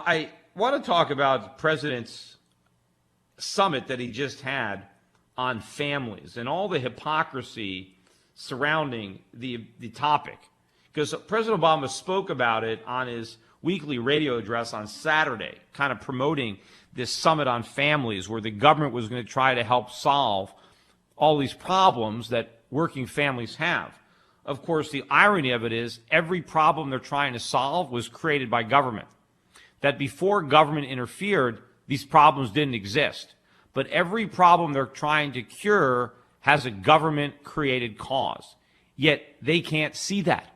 I want to talk about the president's summit that he just had on families and all the hypocrisy surrounding the topic. Because President Obama spoke about it on his weekly radio address on Saturday, kind of promoting this summit on families where the government was going to try to help solve all these problems that working families have. Of course, the irony of it is every problem they're trying to solve was created by government. That before government interfered, these problems didn't exist. But every problem they're trying to cure has a government-created cause. Yet they can't see that.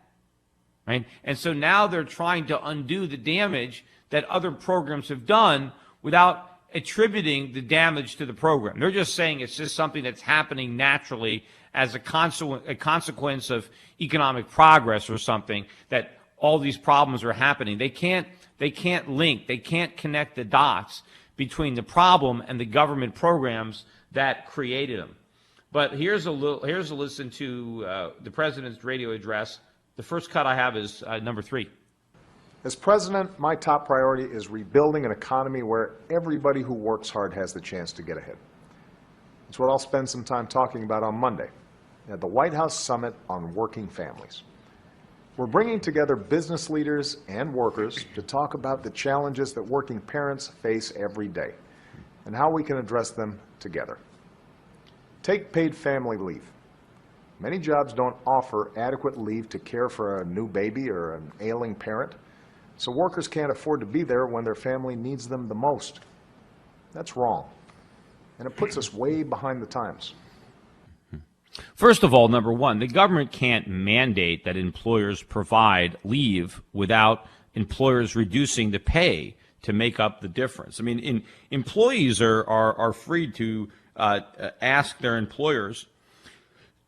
Right? And so now they're trying to undo the damage that other programs have done without attributing the damage to the program. They're just saying it's just something that's happening naturally as a consequence of economic progress or something, that all these problems are happening. They can't link, they can't connect the dots between the problem and the government programs that created them. But here's a listen to the president's radio address. The first cut I have is number 3. As president, my top priority is rebuilding an economy where everybody who works hard has the chance to get ahead. It's what I'll spend some time talking about on Monday at the White House Summit on Working Families. We're bringing together business leaders and workers to talk about the challenges that working parents face every day and how we can address them together. Take paid family leave. Many jobs don't offer adequate leave to care for a new baby or an ailing parent, so workers can't afford to be there when their family needs them the most. That's wrong, and it puts us way behind the times. First of all, number one, the government can't mandate that employers provide leave without employers reducing the pay to make up the difference. I mean, employees are free to ask their employers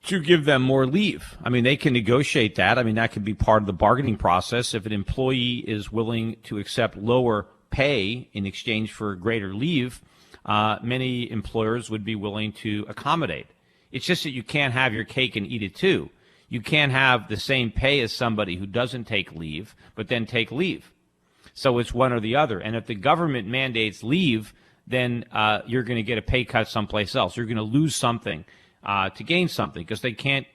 to give them more leave. I mean, they can negotiate that. I mean, that could be part of the bargaining process. If an employee is willing to accept lower pay in exchange for greater leave, many employers would be willing to accommodate. It's just that you can't have your cake and eat it too. You can't have the same pay as somebody who doesn't take leave, but then take leave. So it's one or the other. And if the government mandates leave, then you're going to get a pay cut someplace else. You're going to lose something to gain something, because they can't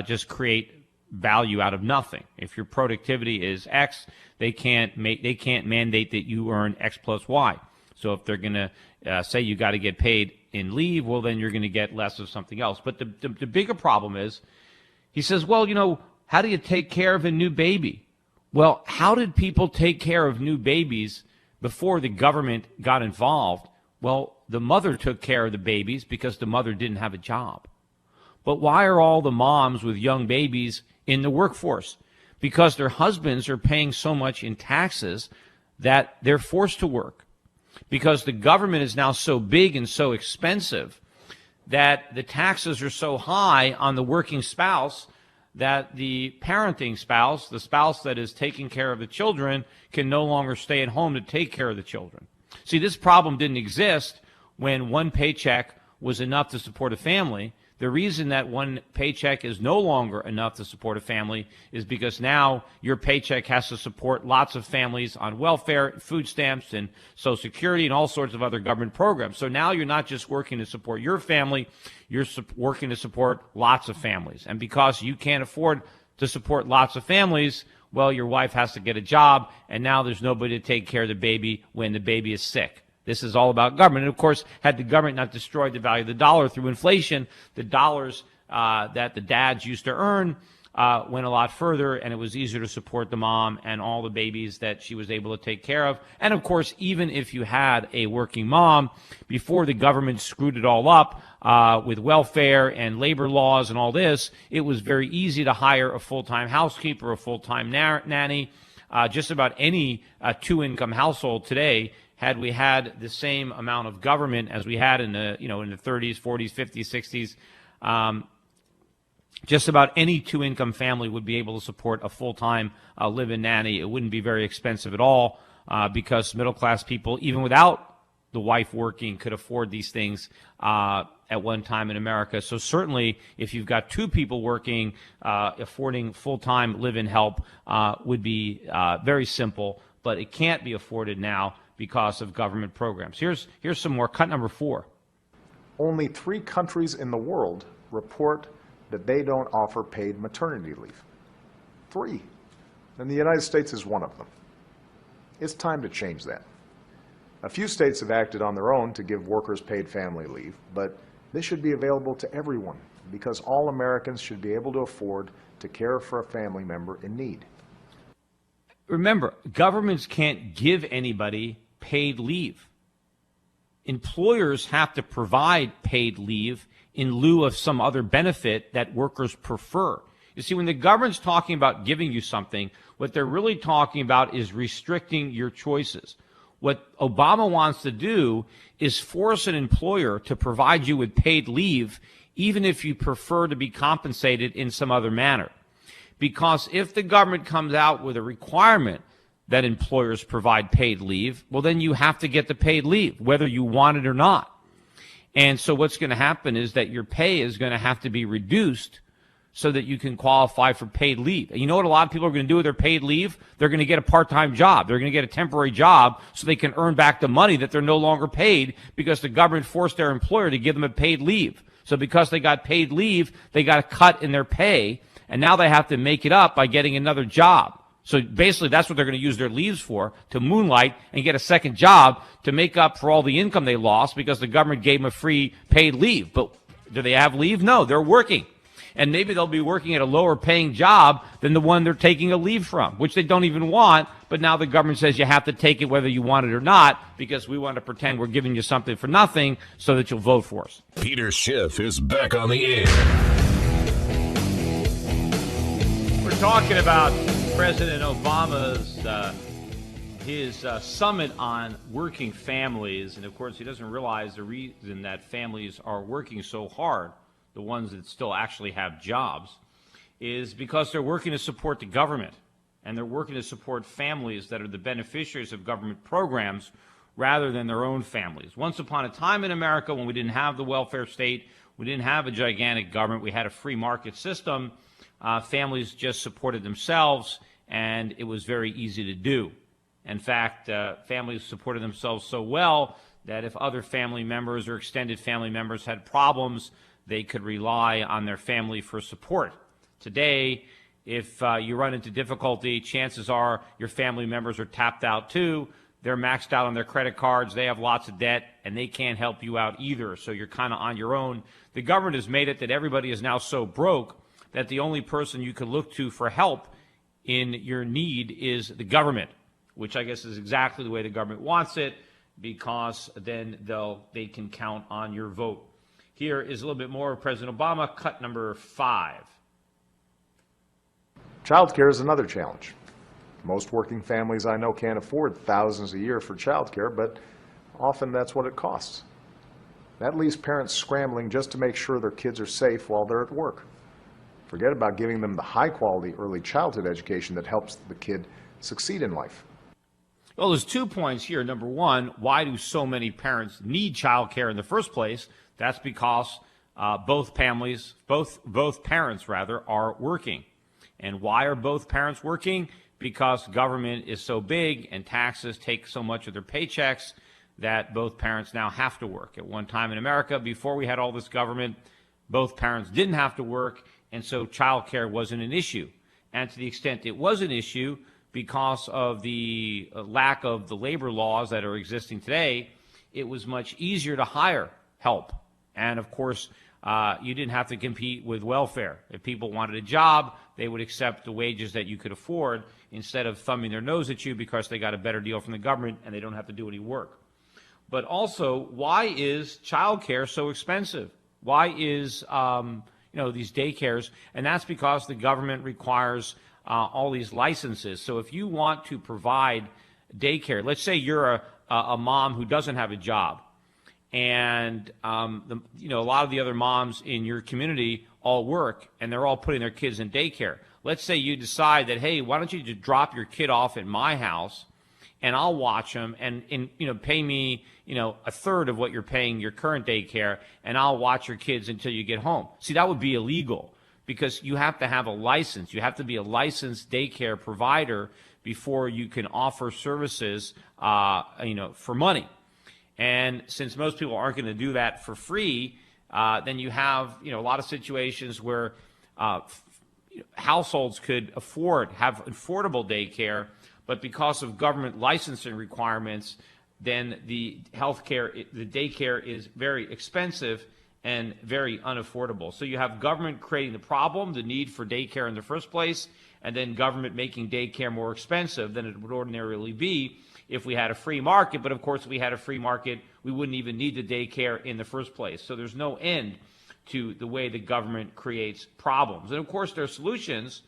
just create value out of nothing. If your productivity is X, they can't mandate that you earn X plus Y. So if they're going to say you got to get paid in leave, well, then you're going to get less of something else. But the bigger problem is, he says, well, how do you take care of a new baby? Well, how did people take care of new babies before the government got involved? Well, the mother took care of the babies because the mother didn't have a job. But why are all the moms with young babies in the workforce? Because their husbands are paying so much in taxes that they're forced to work. Because the government is now so big and so expensive that the taxes are so high on the working spouse that the parenting spouse, the spouse that is taking care of the children, can no longer stay at home to take care of the children. See, this problem didn't exist when one paycheck was enough to support a family. The reason that one paycheck is no longer enough to support a family is because now your paycheck has to support lots of families on welfare, food stamps, and Social Security, and all sorts of other government programs. So now you're not just working to support your family, you're working to support lots of families. And because you can't afford to support lots of families, well, your wife has to get a job, and now there's nobody to take care of the baby when the baby is sick. This is all about government. And, of course, had the government not destroyed the value of the dollar through inflation, the dollars that the dads used to earn went a lot further, and it was easier to support the mom and all the babies that she was able to take care of. And, of course, even if you had a working mom, before the government screwed it all up with welfare and labor laws and all this, it was very easy to hire a full-time housekeeper, a full-time nanny. Just about any two-income household today, had we had the same amount of government as we had in the 30s, 40s, 50s, 60s, just about any two-income family would be able to support a full-time live-in nanny. It wouldn't be very expensive at all because middle-class people, even without the wife working, could afford these things at one time in America. So certainly, if you've got two people working, affording full-time live-in help would be very simple. but it can't be afforded now because of government programs. Here's some more. Cut number 4. Only 3 countries in the world report that they don't offer paid maternity leave. 3. And the United States is one of them. It's time to change that. A few states have acted on their own to give workers paid family leave, but this should be available to everyone because all Americans should be able to afford to care for a family member in need. Remember, governments can't give anybody paid leave. Employers have to provide paid leave in lieu of some other benefit that workers prefer. You see, when the government's talking about giving you something, what they're really talking about is restricting your choices. What Obama wants to do is force an employer to provide you with paid leave, even if you prefer to be compensated in some other manner. Because if the government comes out with a requirement that employers provide paid leave, well, then you have to get the paid leave, whether you want it or not. And so what's going to happen is that your pay is going to have to be reduced so that you can qualify for paid leave. And you know what a lot of people are going to do with their paid leave? They're going to get a part-time job. They're going to get a temporary job so they can earn back the money that they're no longer paid because the government forced their employer to give them a paid leave. So because they got paid leave, they got a cut in their pay, and now they have to make it up by getting another job. So basically that's what they're going to use their leaves for, to moonlight and get a second job to make up for all the income they lost because the government gave them a free paid leave. But do they have leave? No, they're working. And maybe they'll be working at a lower paying job than the one they're taking a leave from, which they don't even want. But now the government says you have to take it whether you want it or not because we want to pretend we're giving you something for nothing so that you'll vote for us. Peter Schiff is back on the air. We're talking about President Obama's his summit on working families. And, of course, he doesn't realize the reason that families are working so hard, the ones that still actually have jobs, is because they're working to support the government and they're working to support families that are the beneficiaries of government programs rather than their own families. Once upon a time in America, when we didn't have the welfare state, we didn't have a gigantic government, we had a free market system, families just supported themselves, and it was very easy to do. In fact, families supported themselves so well that if other family members or extended family members had problems, they could rely on their family for support. Today, if you run into difficulty, chances are your family members are tapped out too. They're maxed out on their credit cards. They have lots of debt, and they can't help you out either. So you're kind of on your own. The government has made it that everybody is now so broke that the only person you can look to for help in your need is the government, which I guess is exactly the way the government wants it, because then they can count on your vote. Here is a little bit more of President Obama, cut number 5. Child care is another challenge. Most working families I know can't afford thousands a year for child care, but often that's what it costs. That leaves parents scrambling just to make sure their kids are safe while they're at work. Forget about giving them the high-quality early childhood education that helps the kid succeed in life. Well, there's 2 points here. Number one, why do so many parents need child care in the first place? That's because both parents are working. And why are both parents working? Because government is so big and taxes take so much of their paychecks that both parents now have to work. At one time in America, before we had all this government, both parents didn't have to work, and so child care wasn't an issue. And to the extent it was an issue, because of the lack of the labor laws that are existing today, it was much easier to hire help. And, of course, you didn't have to compete with welfare. If people wanted a job, they would accept the wages that you could afford instead of thumbing their nose at you because they got a better deal from the government and they don't have to do any work. But also, why is child care so expensive? Why is, these daycares? And that's because the government requires all these licenses. So if you want to provide daycare, let's say you're a mom who doesn't have a job, and a lot of the other moms in your community all work, and they're all putting their kids in daycare. Let's say you decide that, hey, why don't you just drop your kid off at my house, and I'll watch them, and pay me a third of what you're paying your current daycare, and I'll watch your kids until you get home. See, that would be illegal, because you have to have a license. You have to be a licensed daycare provider before you can offer services, for money. And since most people aren't going to do that for free, then you have, a lot of situations where households could have affordable daycare, but because of government licensing requirements, then the daycare is very expensive and very unaffordable. So you have government creating the problem, the need for daycare in the first place, and then government making daycare more expensive than it would ordinarily be if we had a free market. But of course, if we had a free market, we wouldn't even need the daycare in the first place. So there's no end to the way the government creates problems. And of course, their solutions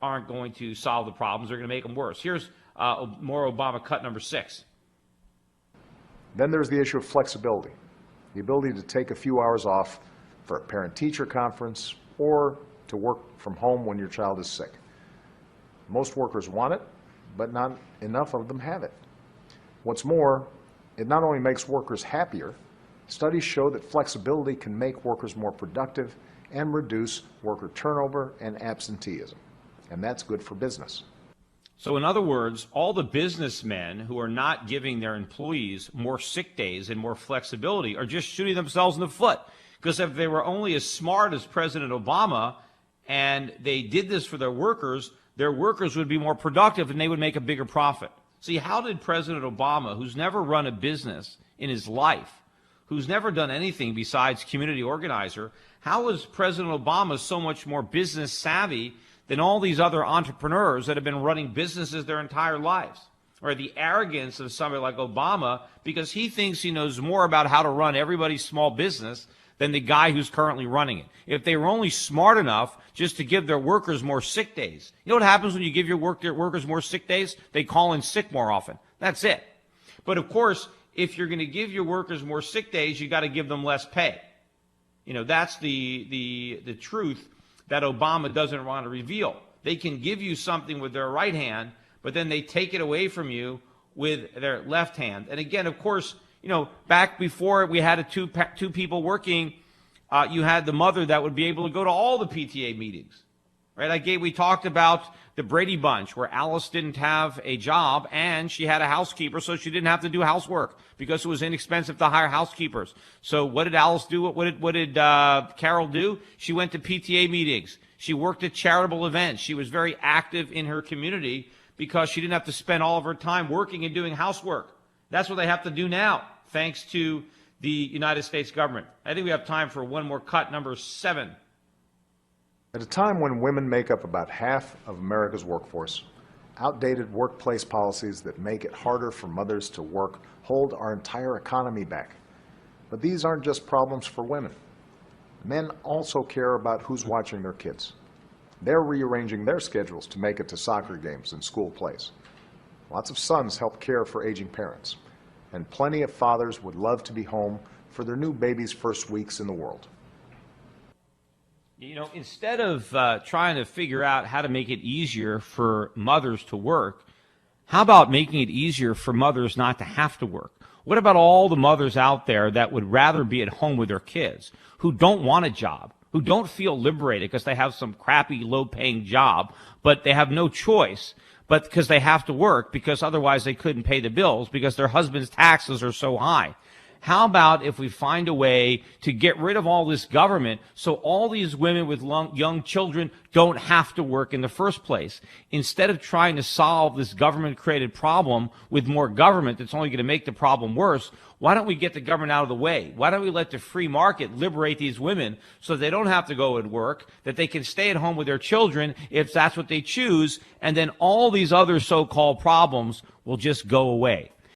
aren't going to solve the problems. They're going to make them worse. Here's more Obama cut number 6. Then there's the issue of flexibility, the ability to take a few hours off for a parent-teacher conference or to work from home when your child is sick. Most workers want it, but not enough of them have it. What's more, it not only makes workers happier, studies show that flexibility can make workers more productive and reduce worker turnover and absenteeism. And that's good for business. So in other words, all the businessmen who are not giving their employees more sick days and more flexibility are just shooting themselves in the foot. Because if they were only as smart as President Obama and they did this for their workers would be more productive and they would make a bigger profit. See, how did President Obama, who's never run a business in his life, who's never done anything besides community organizer, how is President Obama so much more business savvy than all these other entrepreneurs that have been running businesses their entire lives? Or the arrogance of somebody like Obama, because he thinks he knows more about how to run everybody's small business than the guy who's currently running it. If they were only smart enough just to give their workers more sick days. You know what happens when you give your workers more sick days? They call in sick more often. That's it. But of course, if you're going to give your workers more sick days, you got to give them less pay. That's the truth that Obama doesn't want to reveal. They can give you something with their right hand, but then they take it away from you with their left hand. And again, of course, back before we had two people working, you had the mother that would be able to go to all the PTA meetings, right? We talked about the Brady Bunch, where Alice didn't have a job and she had a housekeeper, so she didn't have to do housework because it was inexpensive to hire housekeepers. So what did Alice do? What did Carol do? She went to PTA meetings. She worked at charitable events. She was very active in her community because she didn't have to spend all of her time working and doing housework. That's what they have to do now, thanks to the United States government. I think we have time for one more cut, number 7. At a time when women make up about half of America's workforce, outdated workplace policies that make it harder for mothers to work hold our entire economy back. But these aren't just problems for women. Men also care about who's watching their kids. They're rearranging their schedules to make it to soccer games and school plays. Lots of sons help care for aging parents, and plenty of fathers would love to be home for their new baby's first weeks in the world. Instead of trying to figure out how to make it easier for mothers to work, how about making it easier for mothers not to have to work? What about all the mothers out there that would rather be at home with their kids, who don't want a job, who don't feel liberated because they have some crappy, low-paying job, but they have no choice, but because they have to work, because otherwise they couldn't pay the bills because their husband's taxes are so high? How about if we find a way to get rid of all this government so all these women with young children don't have to work in the first place? Instead of trying to solve this government-created problem with more government that's only going to make the problem worse, why don't we get the government out of the way? Why don't we let the free market liberate these women so they don't have to go and work, that they can stay at home with their children if that's what they choose, and then all these other so-called problems will just go away?